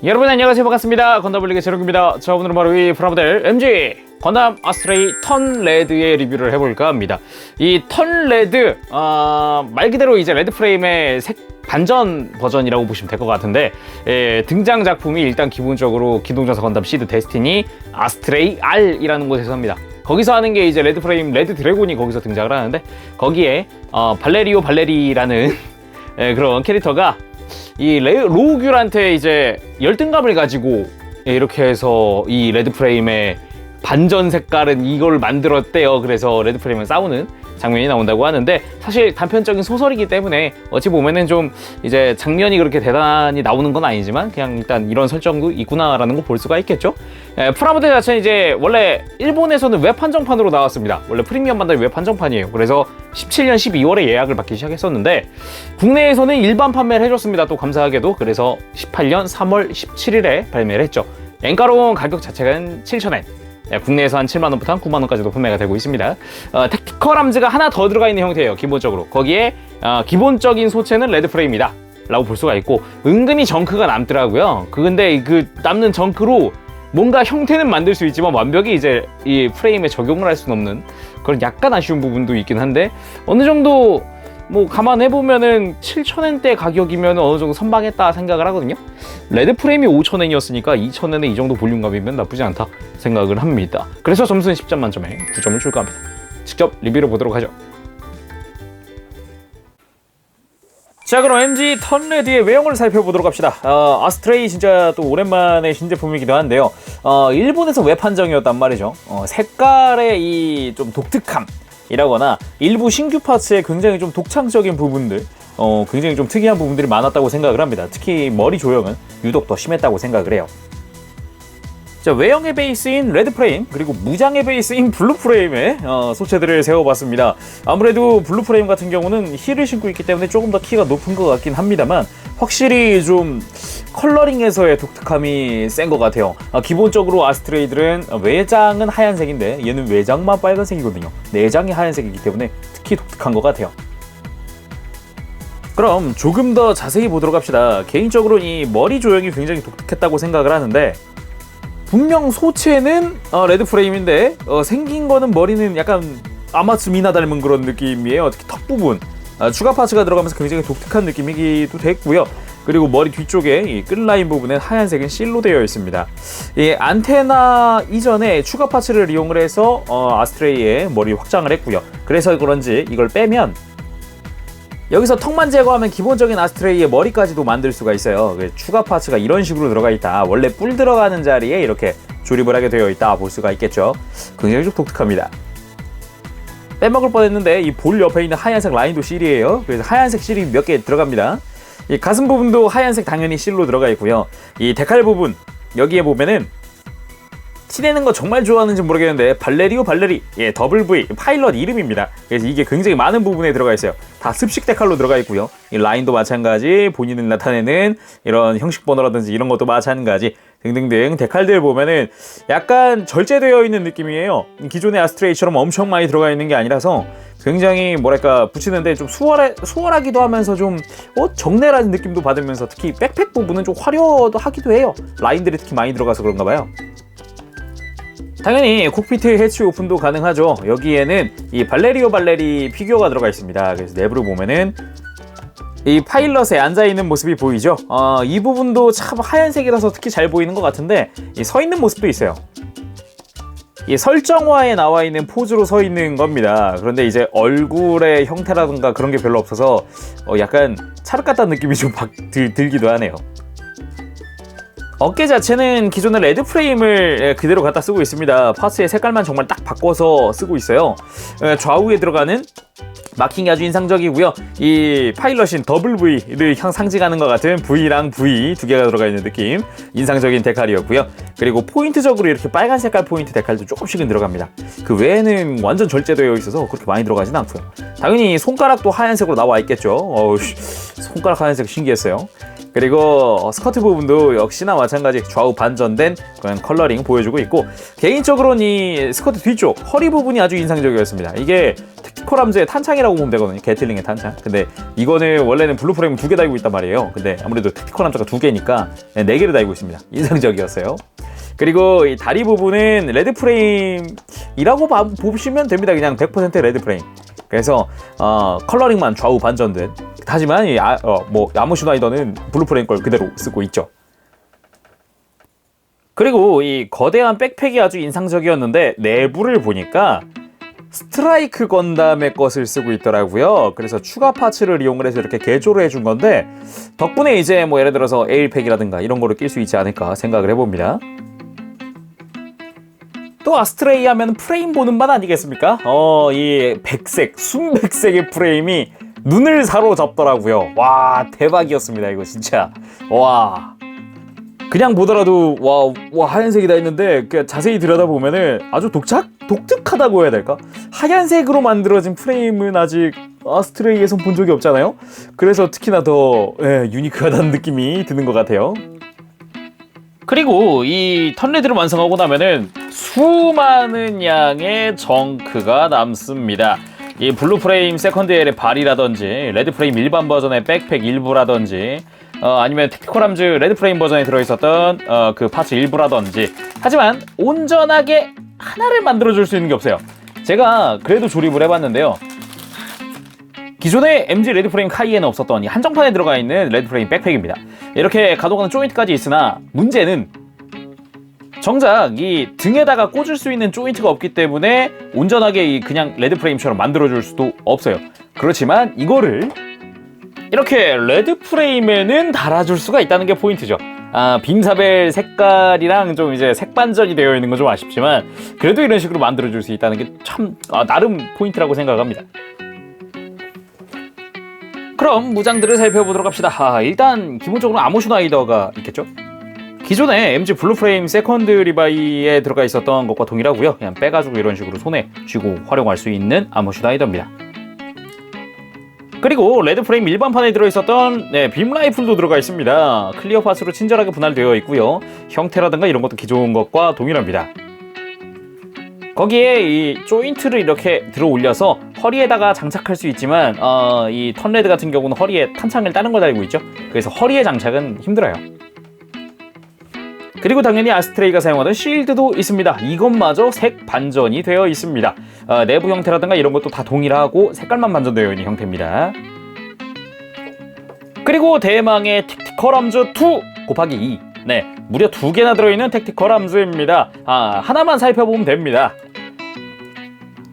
여러분 안녕하세요, 반갑습니다. 건담블리그 제롱입니다. 자, 오늘은 바로 이 프라모델 MG 건담 아스트레이 턴 레드의 리뷰를 해볼까 합니다. 이 턴 레드 말 그대로 이제 레드 프레임의 반전 버전이라고 보시면 될 것 같은데, 등장 작품이 일단 기본적으로 기동전사 건담 시드 데스티니 아스트레이 R이라는 곳에서 합니다. 거기서 하는 게 이제 레드 프레임 레드 드래곤이 거기서 등장을 하는데, 거기에 발레리오 발레리라는 그런 캐릭터가 이 로우귤한테 이제 열등감을 가지고 이렇게 해서 이 레드 프레임의 반전 색깔은 이걸 만들었대요. 그래서 레드 프레임을 싸우는 장면이 나온다고 하는데, 사실 단편적인 소설이기 때문에 어찌 보면은 좀 이제 장면이 그렇게 대단히 나오는 건 아니지만 그냥 일단 이런 설정도 있구나라는 거 볼 수가 있겠죠. 프라모델 자체는 이제 원래 일본에서는 웹 한정판으로 나왔습니다. 원래 프리미엄 반달이 웹 한정판이에요. 그래서 17년 12월에 예약을 받기 시작했었는데, 국내에서는 일반 판매를 해줬습니다. 또 감사하게도. 그래서 18년 3월 17일에 발매를 했죠. 엔가로운 가격 자체가 7,000엔, 국내에서 한 7만원부터 한 9만원까지도 판매가 되고 있습니다. 택티컬 함즈가 하나 더 들어가 있는 형태예요. 기본적으로 거기에 기본적인 소체는 레드 프레임이다 라고 볼 수가 있고, 은근히 정크가 남더라고요. 근데 그 남는 정크로 뭔가 형태는 만들 수 있지만 완벽히 이제 이 프레임에 적용을 할 수는 없는 그런 약간 아쉬운 부분도 있긴 한데, 어느 정도 뭐 감안해보면은 7,000엔대 가격이면 어느 정도 선방했다 생각을 하거든요. 레드 프레임이 5,000엔이었으니까 2,000엔에 이 정도 볼륨감이면 나쁘지 않다 생각을 합니다. 그래서 점수는 10점 만점에 9점을 줄까 합니다. 직접 리뷰를 보도록 하죠. 자, 그럼 MG 턴 레드의 외형을 살펴보도록 합시다. 아스트레이 진짜 또 오랜만에 신제품이기도 한데요. 일본에서 웹 한정이었단 말이죠. 색깔의 이 좀 독특함 이라거나 일부 신규 파츠에 굉장히 좀 독창적인 부분들, 굉장히 좀 특이한 부분들이 많았다고 생각을 합니다. 특히 머리 조형은 유독 더 심했다고 생각을 해요. 자, 외형의 베이스인 레드 프레임, 그리고 무장의 베이스인 블루 프레임의 소체들을 세워봤습니다. 아무래도 블루 프레임 같은 경우는 힐을 신고 있기 때문에 조금 더 키가 높은 것 같긴 합니다만, 확실히 좀 컬러링에서의 독특함이 센 것 같아요. 기본적으로 아스트레이들은 외장은 하얀색인데 얘는 외장만 빨간색이거든요. 내장이 하얀색이기 때문에 특히 독특한 것 같아요. 그럼 조금 더 자세히 보도록 합시다. 개인적으로 이 머리 조형이 굉장히 독특했다고 생각을 하는데, 분명 소체는 레드 프레임인데 생긴 거는 머리는 약간 아마츠 미나 닮은 그런 느낌이에요. 특히 턱 부분 추가 파츠가 들어가면서 굉장히 독특한 느낌이기도 됐고요. 그리고 머리 뒤쪽에 이 끝라인 부분에 하얀색은 실로 되어 있습니다. 이 안테나 이전에 추가 파츠를 이용을 해서 아스트레이의 머리 확장을 했고요. 그래서 그런지 이걸 빼면 여기서 턱만 제거하면 기본적인 아스트레이의 머리까지도 만들 수가 있어요. 추가 파츠가 이런 식으로 들어가 있다. 원래 뿔 들어가는 자리에 이렇게 조립을 하게 되어 있다 볼 수가 있겠죠. 굉장히 좀 독특합니다. 빼먹을 뻔했는데 이 볼 옆에 있는 하얀색 라인도 실이에요. 그래서 하얀색 실이 몇 개 들어갑니다. 이 가슴 부분도 하얀색 당연히 실로 들어가 있고요. 이 데칼 부분 여기에 보면은 티내는 거 정말 좋아하는지 모르겠는데 발레리오 발레리, 더블 V 파일럿 이름입니다. 그래서 이게 굉장히 많은 부분에 들어가 있어요. 다 습식 데칼로 들어가 있고요. 이 라인도 마찬가지, 본인을 나타내는 이런 형식 번호라든지 이런 것도 마찬가지 등등등 데칼들 보면은 약간 절제되어 있는 느낌이에요. 기존의 아스트레이처럼 엄청 많이 들어가 있는 게 아니라서 굉장히 뭐랄까 붙이는데 좀 수월하기도 하면서 좀 정내라는 느낌도 받으면서, 특히 백팩 부분은 좀 화려하기도 해요. 라인들이 특히 많이 들어가서 그런가 봐요. 당연히 콕피트 해치 오픈도 가능하죠. 여기에는 이 발레리오 발레리 피규어가 들어가 있습니다. 그래서 내부를 보면은 이 파일럿에 앉아있는 모습이 보이죠. 이 부분도 참 하얀색이라서 특히 잘 보이는 것 같은데, 이 서 있는 모습도 있어요. 이 설정화에 나와 있는 포즈로 서 있는 겁니다. 그런데 이제 얼굴의 형태라든가 그런 게 별로 없어서 약간 찰흙 같다는 느낌이 좀 들기도 하네요. 어깨 자체는 기존의 레드 프레임을 그대로 갖다 쓰고 있습니다. 파츠의 색깔만 정말 딱 바꿔서 쓰고 있어요. 좌우에 들어가는 마킹이 아주 인상적이고요. 이 파일럿인 더블 V를 상징하는 것 같은 V랑 V 두 개가 들어가 있는 느낌, 인상적인 데칼이었고요. 그리고 포인트적으로 이렇게 빨간 색깔 포인트 데칼도 조금씩은 들어갑니다. 그 외에는 완전 절제되어 있어서 그렇게 많이 들어가진 않고요. 당연히 손가락도 하얀색으로 나와 있겠죠. 손가락 하얀색 신기했어요. 그리고 스커트 부분도 역시나 마찬가지 좌우 반전된 그런 컬러링 보여주고 있고, 개인적으로는 이 스커트 뒤쪽 허리 부분이 아주 인상적이었습니다. 이게 택티컬 함즈의 탄창이라고 보면 되거든요. 게틀링의 탄창. 근데 이거는 원래는 블루 프레임 2개 달고 있단 말이에요. 근데 아무래도 택티컬 함즈가 2개니까 4개를 달고 있습니다. 인상적이었어요. 그리고 이 다리 부분은 레드 프레임이라고 보시면 됩니다. 그냥 100% 레드 프레임. 그래서 컬러링만 좌우 반전된. 하지만 아모 슈나이더는 블루 프레임 걸 그대로 쓰고 있죠. 그리고 이 거대한 백팩이 아주 인상적이었는데 내부를 보니까 스트라이크 건담의 것을 쓰고 있더라고요. 그래서 추가 파츠를 이용을 해서 이렇게 개조를 해준 건데 덕분에 이제 뭐 예를 들어서 에일팩이라든가 이런 거를 낄 수 있지 않을까 생각을 해봅니다. 또 아스트레이 하면 프레임 보는 맛 아니겠습니까? 이 백색, 순백색의 프레임이 눈을 사로잡더라고요. 와, 대박이었습니다. 이거 진짜. 와. 그냥 보더라도 와 하얀색이다 했는데 자세히 들여다보면은 아주 독특하다고 해야 될까? 하얀색으로 만들어진 프레임은 아직 아스트레이에선 본 적이 없잖아요. 그래서 특히나 더 유니크하다는 느낌이 드는 것 같아요. 그리고 이 턴레드를 완성하고 나면은 수많은 양의 정크가 남습니다. 이 블루 프레임 세컨드 L의 발이라든지 레드 프레임 일반 버전의 백팩 일부라든지 아니면 택티컬 함즈 레드 프레임 버전에 들어있었던 그 파츠 일부라든지. 하지만 온전하게 하나를 만들어줄 수 있는 게 없어요. 제가 그래도 조립을 해봤는데요. 기존의 MG 레드 프레임 카이에는 없었던 이 한정판에 들어가 있는 레드 프레임 백팩입니다. 이렇게 가동하는 조인트까지 있으나 문제는 정작 이 등에다가 꽂을 수 있는 조인트가 없기 때문에 온전하게 그냥 레드 프레임처럼 만들어줄 수도 없어요. 그렇지만 이거를 이렇게 레드 프레임에는 달아줄 수가 있다는 게 포인트죠. 빔사벨 색깔이랑 좀 이제 색반전이 되어 있는 건 좀 아쉽지만 그래도 이런 식으로 만들어줄 수 있다는 게 참 나름 포인트라고 생각합니다. 그럼 무장들을 살펴보도록 합시다. 일단 기본적으로 아모 슈나이더가 있겠죠. 기존에 MG 블루 프레임 세컨드 리바이에 들어가 있었던 것과 동일하고요. 그냥 빼가지고 이런 식으로 손에 쥐고 활용할 수 있는 아모 슈나이더입니다. 그리고 레드 프레임 일반판에 들어있었던 빔 라이플도 들어가 있습니다. 클리어 파츠로 친절하게 분할되어 있고요. 형태라든가 이런 것도 기존 것과 동일합니다. 거기에 이 조인트를 이렇게 들어 올려서 허리에다가 장착할 수 있지만 이 턴레드 같은 경우는 허리에 탄창을 다른 거 달고 있죠. 그래서 허리에 장착은 힘들어요. 그리고 당연히 아스트레이가 사용하던 실드도 있습니다. 이것마저 색 반전이 되어 있습니다. 내부 형태라든가 이런 것도 다 동일하고 색깔만 반전되어 있는 형태입니다. 그리고 대망의 택티컬 함즈 2 곱하기 2. 무려 2개나 들어있는 택티컬 함즈입니다. 하나만 살펴보면 됩니다.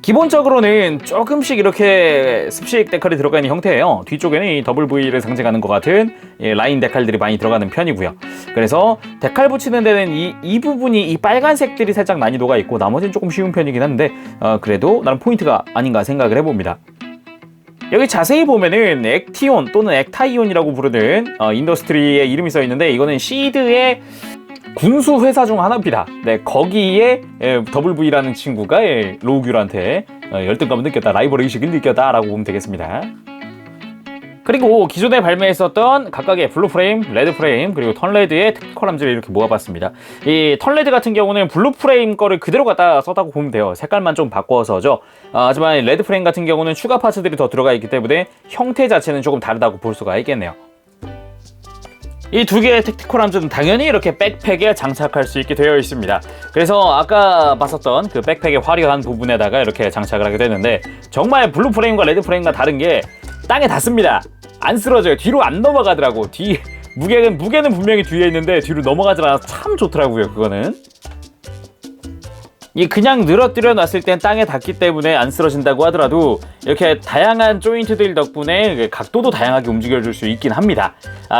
기본적으로는 조금씩 이렇게 습식 데칼이 들어가 있는 형태예요. 뒤쪽에는 이 더블 V를 상징하는 것 같은 라인 데칼들이 많이 들어가는 편이고요. 그래서 데칼 붙이는 데는 이 부분이 이 빨간색들이 살짝 난이도가 있고 나머지는 조금 쉬운 편이긴 한데 그래도 나름 포인트가 아닌가 생각을 해봅니다. 여기 자세히 보면은 액티온 또는 액타이온이라고 부르는 인더스트리의 이름이 써 있는데 이거는 시드의 군수 회사 중 하나입니다. 거기에 더블 V라는 친구가 로우규한테 열등감을 느꼈다, 라이벌 의식을 느꼈다라고 보면 되겠습니다. 그리고 기존에 발매했었던 각각의 블루 프레임, 레드 프레임, 그리고 턴레드의 택티컬 함즈를 이렇게 모아봤습니다. 이 턴레드 같은 경우는 블루 프레임 거를 그대로 갖다 썼다고 보면 돼요. 색깔만 좀 바꿔서죠. 하지만 레드 프레임 같은 경우는 추가 파츠들이 더 들어가 있기 때문에 형태 자체는 조금 다르다고 볼 수가 있겠네요. 이 두 개의 택티컬 함즈는 당연히 이렇게 백팩에 장착할 수 있게 되어 있습니다. 그래서 아까 봤었던 그 백팩의 화려한 부분에다가 이렇게 장착을 하게 되는데 정말 블루 프레임과 레드 프레임과 다른 게 땅에 닿습니다. 안 쓰러져요. 뒤로 안 넘어가더라고. 무게는 분명히 뒤에 있는데 뒤로 넘어가지 않아서 참 좋더라고요. 그거는 이 그냥 늘어뜨려 놨을 땐 땅에 닿기 때문에 안 쓰러진다고 하더라도 이렇게 다양한 조인트들 덕분에 각도도 다양하게 움직여줄 수 있긴 합니다.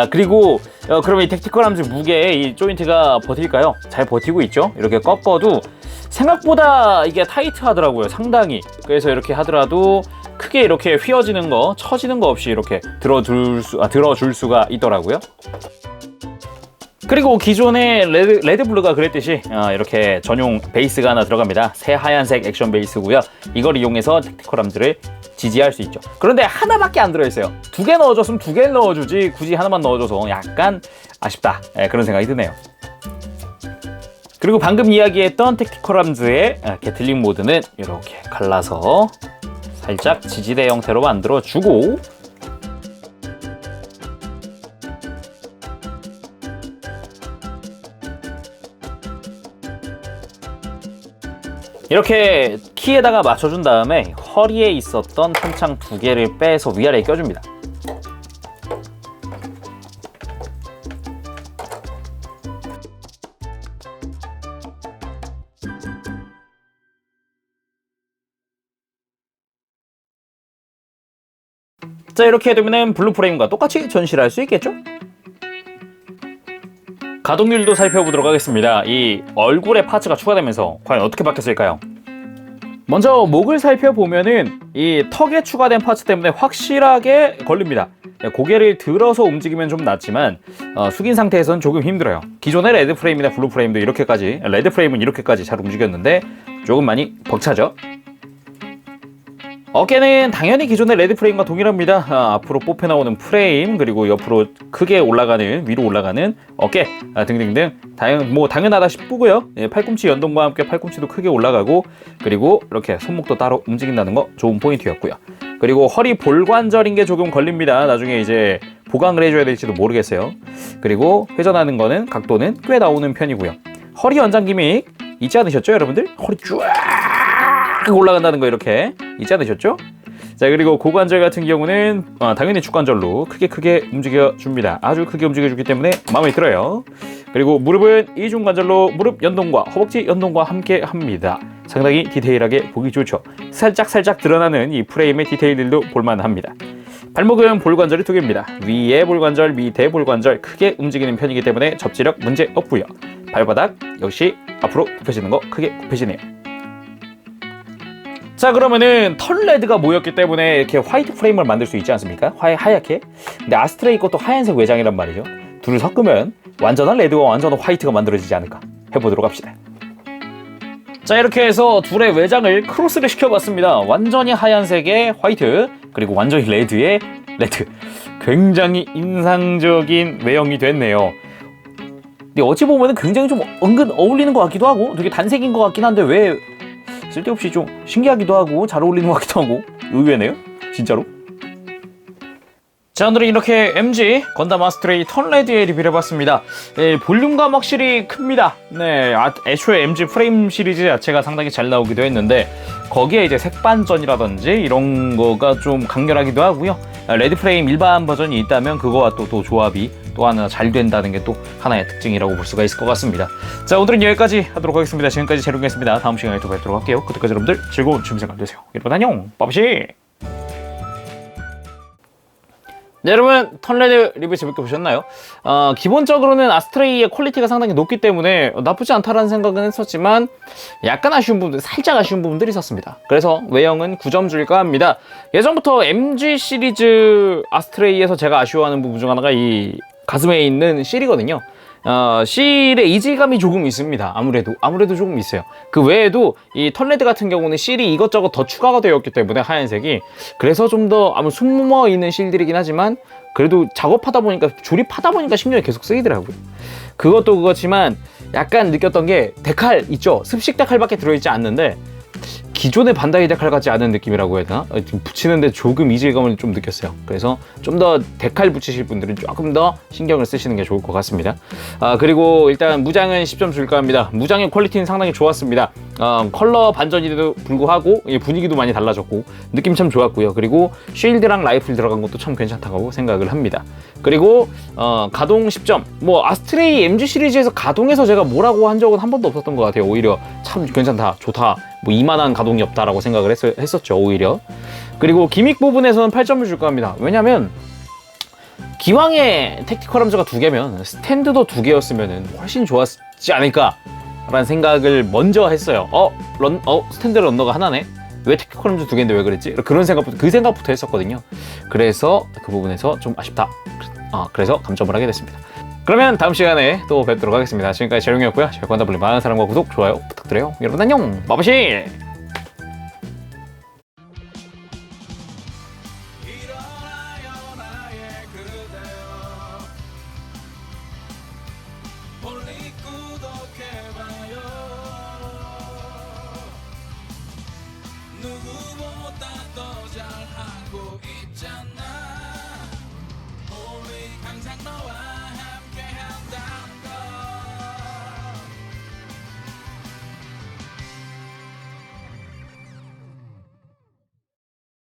그리고 그러면 이 택티컬 함즈 무게에 이 조인트가 버틸까요? 잘 버티고 있죠. 이렇게 꺾어도 생각보다 이게 타이트하더라고요. 상당히. 그래서 이렇게 하더라도 크게 이렇게 휘어지는 거, 처지는 거 없이 이렇게 들어줄 수가 있더라고요. 그리고 기존의 레드 블루가 그랬듯이 이렇게 전용 베이스가 하나 들어갑니다. 새 하얀색 액션 베이스고요. 이걸 이용해서 택티컬 함즈를 지지할 수 있죠. 그런데 하나밖에 안 들어있어요. 2개 넣어줬으면 2개를 넣어주지 굳이 하나만 넣어줘서 약간 아쉽다, 그런 생각이 드네요. 그리고 방금 이야기했던 택티컬 함즈의 게틀링 모드는 이렇게 갈라서 살짝 지지대 형태로 만들어주고, 이렇게 키에다가 맞춰준 다음에 허리에 있었던 탄창 2개를 빼서 위아래에 껴줍니다. 자, 이렇게 되면 블루 프레임과 똑같이 전시를 할 수 있겠죠? 가동률도 살펴보도록 하겠습니다. 이 얼굴에 파츠가 추가되면서 과연 어떻게 바뀌었을까요? 먼저 목을 살펴보면은 이 턱에 추가된 파츠 때문에 확실하게 걸립니다. 고개를 들어서 움직이면 좀 낫지만 숙인 상태에서는 조금 힘들어요. 기존의 레드 프레임이나 블루 프레임도 이렇게까지, 레드 프레임은 이렇게까지 잘 움직였는데 조금 많이 벅차죠? 어깨는 당연히 기존의 레드 프레임과 동일합니다. 앞으로 뽑혀 나오는 프레임, 그리고 옆으로 크게 올라가는, 위로 올라가는 어깨 등등등 당연하다 싶고요. 팔꿈치 연동과 함께 팔꿈치도 크게 올라가고, 그리고 이렇게 손목도 따로 움직인다는 거 좋은 포인트였고요. 그리고 허리 볼관절인 게 조금 걸립니다. 나중에 이제 보강을 해줘야 될지도 모르겠어요. 그리고 회전하는 거는 각도는 꽤 나오는 편이고요. 허리 연장 기믹 잊지 않으셨죠, 여러분들? 허리 쫙 올라간다는 거 이렇게 잊지 않으셨죠? 자, 그리고 고관절 같은 경우는 당연히 축관절로 크게 움직여줍니다. 아주 크게 움직여주기 때문에 마음에 들어요. 그리고 무릎은 이중관절로 무릎 연동과 허벅지 연동과 함께 합니다. 상당히 디테일하게 보기 좋죠. 살짝 드러나는 이 프레임의 디테일들도 볼만합니다. 발목은 볼관절이 2개입니다. 위에 볼관절, 밑에 볼관절 크게 움직이는 편이기 때문에 접지력 문제 없고요. 발바닥 역시 앞으로 굽혀지는 거 크게 굽혀지네요. 자, 그러면은 턴 레드가 모였기 때문에 이렇게 화이트 프레임을 만들 수 있지 않습니까? 하얗게. 근데 아스트레이 것도 하얀색 외장이란 말이죠. 둘을 섞으면 완전한 레드와 완전한 화이트가 만들어지지 않을까 해보도록 합시다. 자, 이렇게 해서 둘의 외장을 크로스를 시켜봤습니다. 완전히 하얀색의 화이트, 그리고 완전히 레드의 레드. 굉장히 인상적인 외형이 됐네요. 근데 어찌 보면 굉장히 좀 은근 어울리는 것 같기도 하고 되게 단색인 것 같긴 한데 왜 쓸데없이 좀 신기하기도 하고 잘 어울리는 것 같기도 하고 의외네요, 진짜로. 자, 오늘은 이렇게 MG 건담 아스트레이 턴 레드에 리뷰를 해봤습니다. 볼륨감 확실히 큽니다. 네, 애초에 MG 프레임 시리즈 자체가 상당히 잘 나오기도 했는데 거기에 이제 색반전이라든지 이런 거가 좀 강렬하기도 하고요. 레드 프레임 일반 버전이 있다면 그거와 또 조합이 또 하나 잘 된다는 게 또 하나의 특징이라고 볼 수가 있을 것 같습니다. 자, 오늘은 여기까지 하도록 하겠습니다. 지금까지 재롱이었습니다. 다음 시간에 또 뵙도록 할게요. 그때까지 여러분들 즐거운 취미생활 되세요. 여러분 안녕, 빠바시. 네, 여러분 턴레드 리뷰 재밌게 보셨나요? 기본적으로는 아스트레이의 퀄리티가 상당히 높기 때문에 나쁘지 않다라는 생각은 했었지만 약간 아쉬운 부분들, 살짝 아쉬운 부분들이 있었습니다. 그래서 외형은 9점 줄까 합니다. 예전부터 MG 시리즈 아스트레이에서 제가 아쉬워하는 부분 중 하나가 이 가슴에 있는 실이거든요. 실의 이질감이 조금 있습니다. 아무래도 조금 있어요. 그 외에도 이 턴레드 같은 경우는 실이 이것저것 더 추가가 되었기 때문에 하얀색이, 그래서 좀 더 아무 숨어 있는 실들이긴 하지만 그래도 작업하다 보니까, 조립하다 보니까 신경이 계속 쓰이더라고요. 그것도 그렇지만 약간 느꼈던 게 데칼 있죠? 습식 데칼밖에 들어있지 않는데 기존의 반다이 데칼 같지 않은 느낌이라고 해야 되나? 붙이는데 조금 이질감을 좀 느꼈어요. 그래서 좀 더 데칼 붙이실 분들은 조금 더 신경을 쓰시는 게 좋을 것 같습니다. 그리고 일단 무장은 10점 줄까 합니다. 무장의 퀄리티는 상당히 좋았습니다. 컬러 반전인데도 불구하고 분위기도 많이 달라졌고 느낌 참 좋았고요. 그리고 쉴드랑 라이플 들어간 것도 참 괜찮다고 생각을 합니다. 그리고 가동 10점. 뭐 아스트레이 MG 시리즈에서 가동해서 제가 뭐라고 한 적은 한 번도 없었던 것 같아요. 오히려 참 괜찮다, 좋다, 뭐 이만한 가동이 없다라고 생각을 했었죠, 오히려. 그리고 기믹 부분에서는 8점을 줄까 합니다. 왜냐면 기왕에 택티컬 함수가 2개면 스탠드도 2개였으면 훨씬 좋았지 않을까 라는 생각을 먼저 했어요. 스탠드 런너가 하나네? 왜 택티컬 함수 2개인데 왜 그랬지? 그 생각부터 했었거든요. 그래서 그 부분에서 좀 아쉽다. 그래서 감점을 하게 됐습니다. 그러면 다음 시간에 또 뵙도록 하겠습니다. 지금까지 재룡이었고요. 저희 건담블리 많은 사랑과 구독, 좋아요 부탁드려요. 여러분 안녕, 마바시.